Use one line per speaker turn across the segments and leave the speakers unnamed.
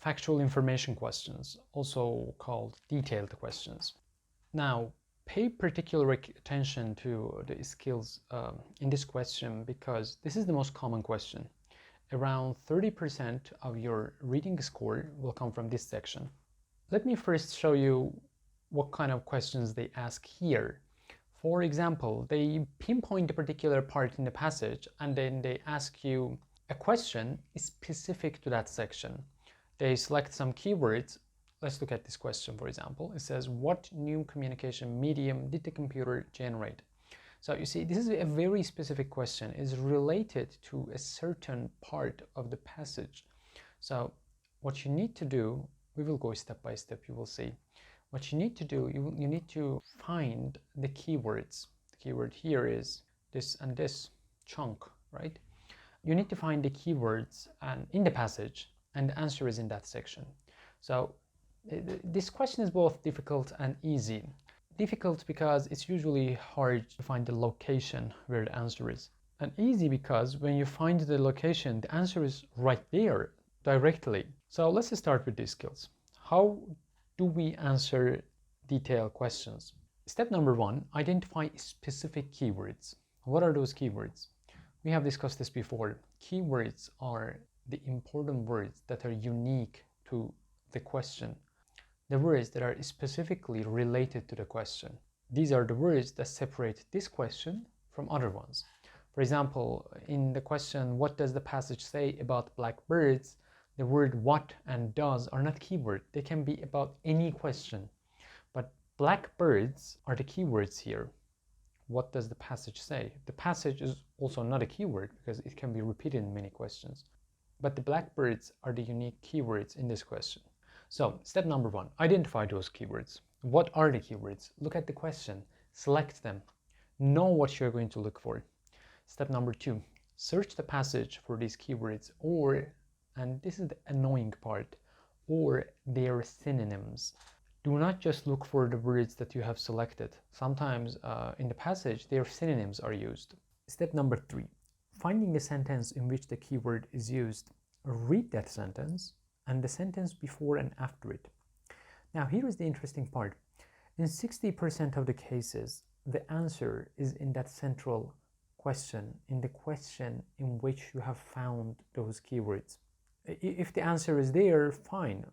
factual information questions, also called detailed questions. Now, pay particular attention to the skills in this question because this is the most common question. Around 30% of your reading score will come from this section. Let me first show you what kind of questions they ask here. For example, they pinpoint a particular part in the passage and then they ask you a question specific to that section. They select some keywords. Let's look at this question, for example. It says, what new communication medium did the computer generate? So you see, this is a very specific question. It's related to a certain part of the passage. So what you need to do, we will go step by step, you will see. What you need to do, you need to find the keywords. The keyword here is this and this chunk, right? You need to find the keywords in the passage, and the answer is in that section. So this question is both difficult and easy. Difficult because it's usually hard to find the location where the answer is. And easy because when you find the location, the answer is right there, directly. So let's start with these skills. How do we answer detailed questions? Step number 1, identify specific keywords. What are those keywords? We have discussed this before. Keywords are the important words that are unique to the question. The words that are specifically related to the question. These are the words that separate this question from other ones. For example, in the question, what does the passage say about black birds? The word what and does are not keyword. They can be about any question. But black birds are the keywords here. What does the passage say? The passage is also not a keyword because it can be repeated in many questions. But the blackbirds are the unique keywords in this question. So, step number 1, identify those keywords. What are the keywords? Look at the question, select them, know what you're going to look for. Step number 2, search the passage for these keywords or, and this is the annoying part, or their synonyms. Do not just look for the words that you have selected. Sometimes in the passage, their synonyms are used. Step number 3, finding a sentence in which the keyword is used. Read that sentence and the sentence before and after it. Now here is the interesting part. In 60% of the cases, the answer is in that central question, in the question in which you have found those keywords. If the answer is there, fine,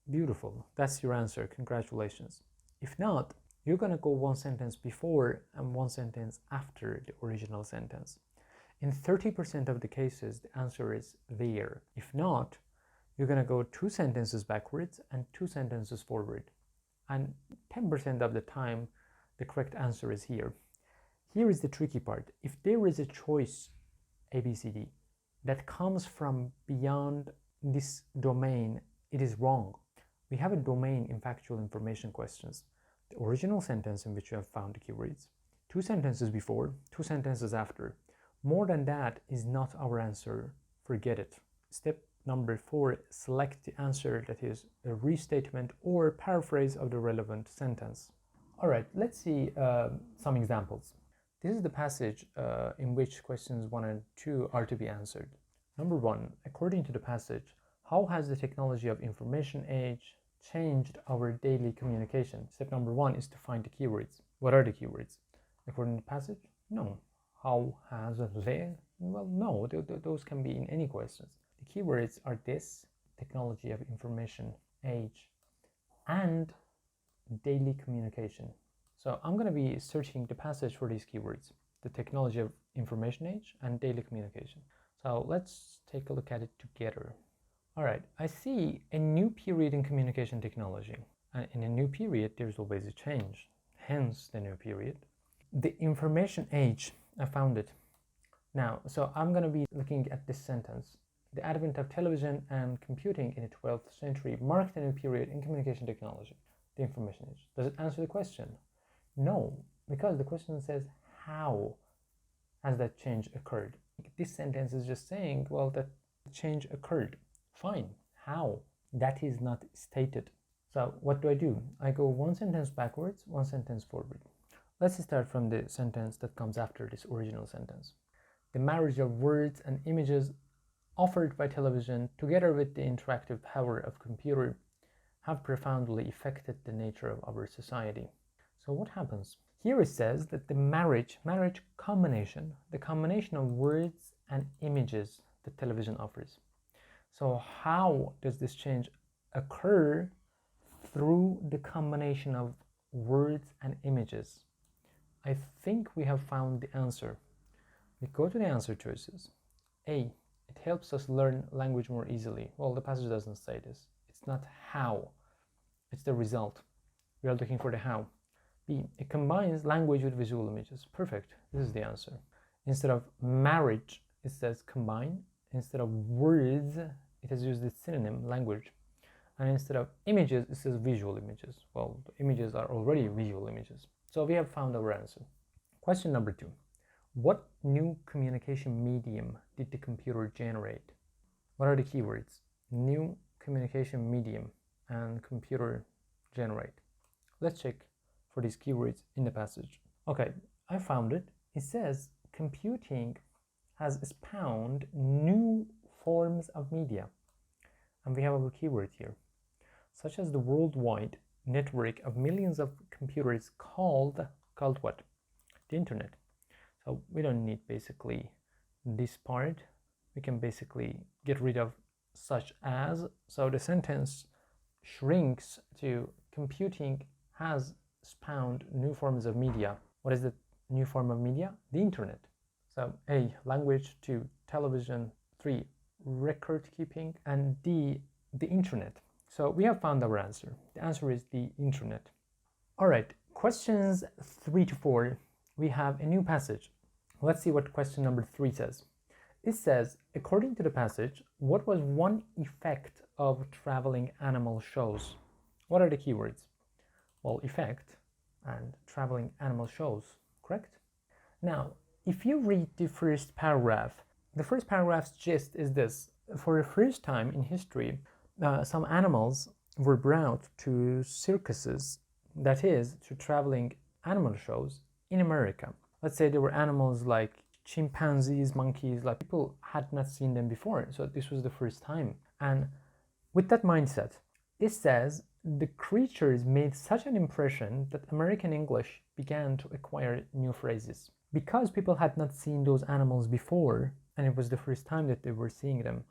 beautiful, that's your answer, congratulations. If not, you're going to go one sentence before and one sentence after the original sentence. In 30% of the cases, the answer is there. If not, you're going to go 2 sentences backwards and 2 sentences forward. And 10% of the time, the correct answer is here. Here is the tricky part. If there is a choice, A, B, C, D, that comes from beyond this domain, it is wrong. We have a domain in factual information questions. The original sentence in which you have found the keywords, 2 sentences before, 2 sentences after. More than that is not our answer. Forget it. Step number 4, select the answer that is a restatement or paraphrase of the relevant sentence. All right, let's see some examples. This is the passage in which questions 1 and 2 are to be answered. Number 1, according to the passage, how has the technology of information age changed our daily communication? Step number 1 is to find the keywords. What are the keywords? According to the passage? No. How has the? Well, no, those can be in any questions. The keywords are this, technology of information age, and daily communication. So I'm going to be searching the passage for these keywords, the technology of information age and daily communication. So let's take a look at it together. All right, I see a new period in communication technology. And in a new period, there's always a change, hence the new period. The information age, I found it. Now, so I'm going to be looking at this sentence. The advent of television and computing in the 12th century marked a new period in communication technology, the information age. Does it answer the question? No, because the question says, how has that change occurred? This sentence is just saying, well, that change occurred. Fine. How? That is not stated. So what do? I go 1 sentence backwards, 1 sentence forward. Let's start from the sentence that comes after this original sentence. The marriage of words and images offered by television, together with the interactive power of computer, have profoundly affected the nature of our society. So what happens? Here it says that the marriage combination, the combination of words and images that television offers. So how does this change occur? Through the combination of words and images. I think we have found the answer. We go to the answer choices. A, it helps us learn language more easily. Well, the passage doesn't say this. It's not how, it's the result. We are looking for the how. B, it combines language with visual images. Perfect, this is the answer. Instead of marriage, it says combine. Instead of words, it has used the synonym language. And instead of images, it says visual images. Well, the images are already visual images. So we have found our answer. Question number 2. What new communication medium did the computer generate? What are the keywords? New communication medium and computer generate. Let's check for these keywords in the passage. Okay, I found it. It says computing has spawned new forms of media. And we have our keyword here, such as the worldwide network of millions of computers called what? The internet. So we don't need basically this part. We can basically get rid of such as. So the sentence shrinks to computing has spawned new forms of media. What is the new form of media? The internet. So A, language, 2, television, 3, record keeping, and D, the internet. So we have found our answer. The answer is the internet. All right, questions 3 to 4. We have a new passage. Let's see what question number 3 says. It says, according to the passage, what was one effect of traveling animal shows? What are the keywords? Well, effect and traveling animal shows, correct? Now, if you read the first paragraph, the first paragraph's gist is this. For the first time in history, some animals were brought to circuses, that is, to traveling animal shows in America. Let's say there were animals like chimpanzees, monkeys, like people had not seen them before, so this was the first time. And with that mindset, it says the creatures made such an impression that American English began to acquire new phrases. Because people had not seen those animals before, and it was the first time that they were seeing them,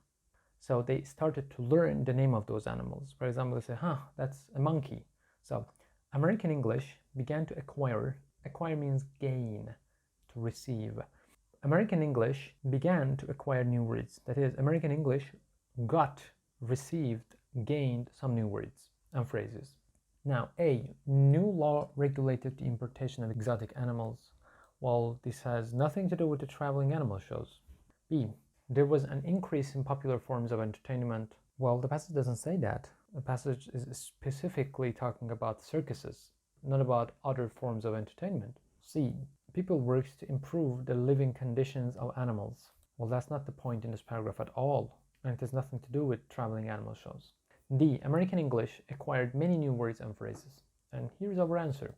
so they started to learn the name of those animals. For example, they say, that's a monkey. So American English began to acquire means gain, to receive. American English began to acquire new words. That is, American English got, received, gained some new words and phrases. Now, A, new law regulated the importation of exotic animals. Well, this has nothing to do with the traveling animal shows. B, there was an increase in popular forms of entertainment. Well, the passage doesn't say that. The passage is specifically talking about circuses, not about other forms of entertainment. C, people worked to improve the living conditions of animals. Well, that's not the point in this paragraph at all, and it has nothing to do with traveling animal shows. D, American English acquired many new words and phrases. And here's our answer.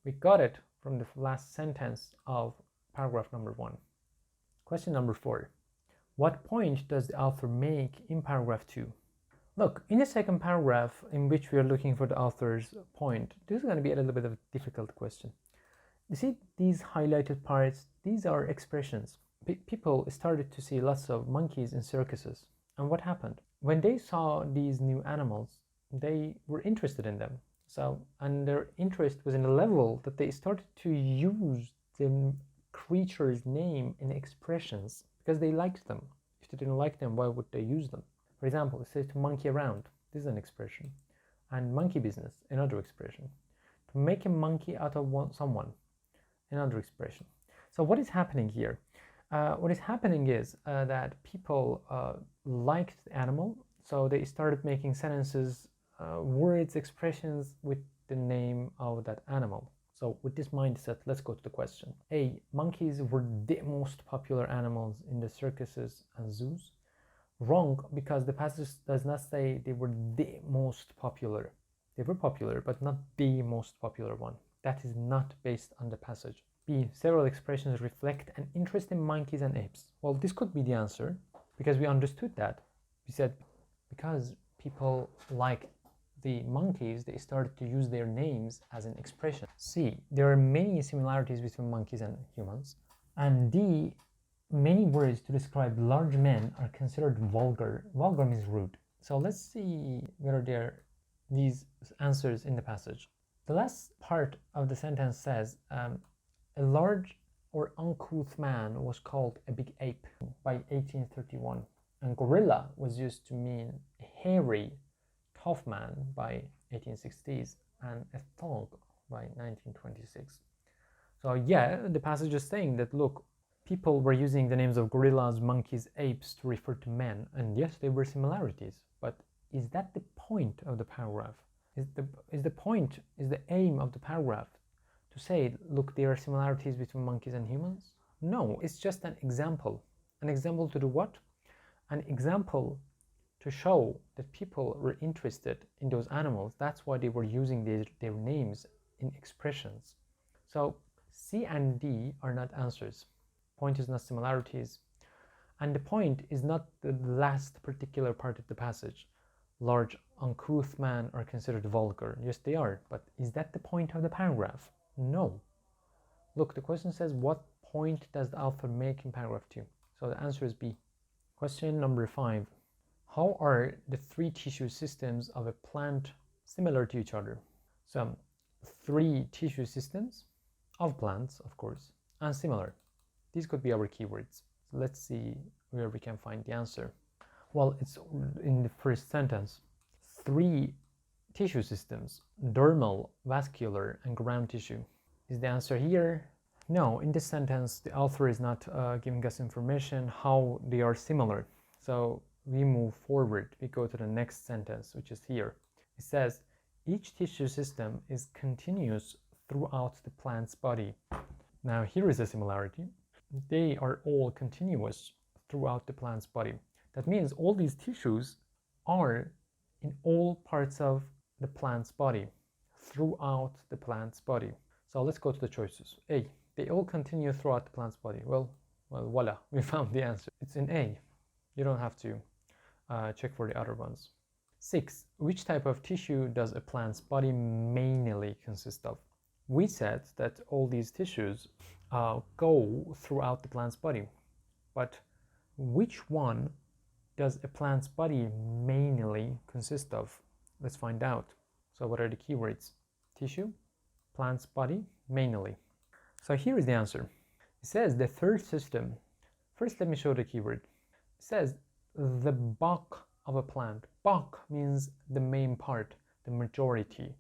We got it from the last sentence of paragraph number 1. Question number 4. What point does the author make in paragraph 2? Look, in the second paragraph, in which we are looking for the author's point, this is going to be a little bit of a difficult question. You see these highlighted parts? These are expressions. People started to see lots of monkeys in circuses. And what happened? When they saw these new animals, they were interested in them. And their interest was in a level that they started to use the creature's name in expressions because they liked them. If they didn't like them, why would they use them? For example, it says to monkey around. This is an expression. And monkey business, another expression. To make a monkey out of someone, another expression. So what is happening here? What is happening is that people liked the animal, so they started making sentences, words, expressions with the name of that animal. So with this mindset, let's go to the question. A, monkeys were the most popular animals in the circuses and zoos. Wrong, because the passage does not say they were the most popular. They were popular, but not the most popular one. That is not based on the passage. B, several expressions reflect an interest in monkeys and apes. Well, this could be the answer, Because we understood that. We said because people like the monkeys, they started to use their names as an expression. C, there are many similarities between monkeys and humans. And D, many words to describe large men are considered vulgar. Vulgar means rude. So let's see whether there are these answers in the passage. The last part of the sentence says, a large or uncouth man was called a big ape by 1831. And gorilla was used to mean a hairy, tough man by 1860s and a thug by 1926. So yeah, the passage is saying that, look, people were using the names of gorillas, monkeys, apes to refer to men, and yes, there were similarities, but is that the point of the paragraph? Is the aim of the paragraph to say, look, there are similarities between monkeys and humans? No, it's just an example. An example to do what? An example to show that people were interested in those animals. That's why they were using their names in expressions. So C and D are not answers. Point is not similarities. And the point is not the last particular part of the passage. Large, uncouth men are considered vulgar. Yes, they are. But is that the point of the paragraph? No. Look, the question says, what point does the author make in paragraph 2? So the answer is B. Question number 5. How are the three tissue systems of a plant similar to each other? So, three tissue systems of plants, of course, and similar. These could be our keywords. So let's see where we can find the answer. Well, it's in the first sentence. Three tissue systems, dermal, vascular, and ground tissue. Is the answer here? No, in this sentence, the author is not giving us information how they are similar. So we move forward. We go to the next sentence, which is here. It says, each tissue system is continuous throughout the plant's body. Now, here is a similarity. They are all continuous throughout the plant's body. That means all these tissues are in all parts of the plant's body, throughout the plant's body. So let's go to the choices. A, they all continue throughout the plant's body. Well, voila, we found the answer. It's in A. You don't have to check for the other ones. 6, which type of tissue does a plant's body mainly consist of? We said that all these tissues go throughout the plant's body, but which one does a plant's body mainly consist of? Let's find out. So what are the keywords? Tissue, plant's body, mainly. So here is the answer. It says the third system. First, let me show the keyword. It says the bulk of a plant. Bulk means the main part, the majority,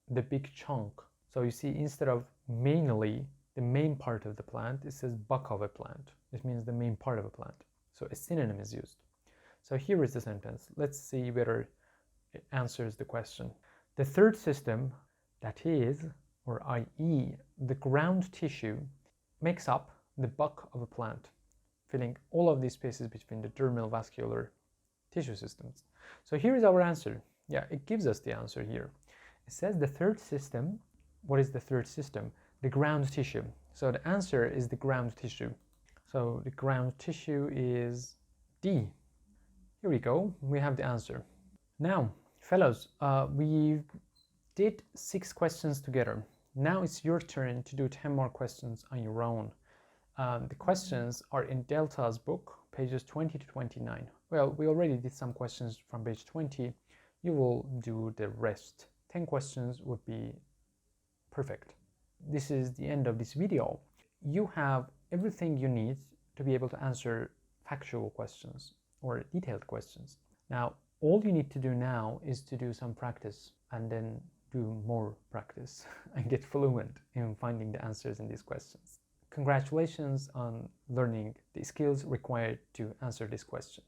the big chunk. So you see, instead of mainly, the main part of the plant, it says bulk of a plant. It means the main part of a plant. So a synonym is used. So here is the sentence. Let's see whether it answers the question. The third system, that is, or i.e., the ground tissue, makes up the bulk of a plant, filling all of these spaces between the dermal, vascular tissue systems. So here is our answer. Yeah, it gives us the answer here. It says the third system. What is the third system? The ground tissue. So the answer is the ground tissue. So the ground tissue is D. Here we go. We have the answer. Now, fellows, we did 6 questions together. Now it's your turn to do 10 more questions on your own. The questions are in Delta's book, pages 20 to 29. Well, we already did some questions from page 20. You will do the rest. 10 questions would be perfect. This is the end of this video. You have everything you need to be able to answer factual questions or detailed questions. Now, all you need to do now is to do some practice and then do more practice and get fluent in finding the answers in these questions. Congratulations on learning the skills required to answer this question.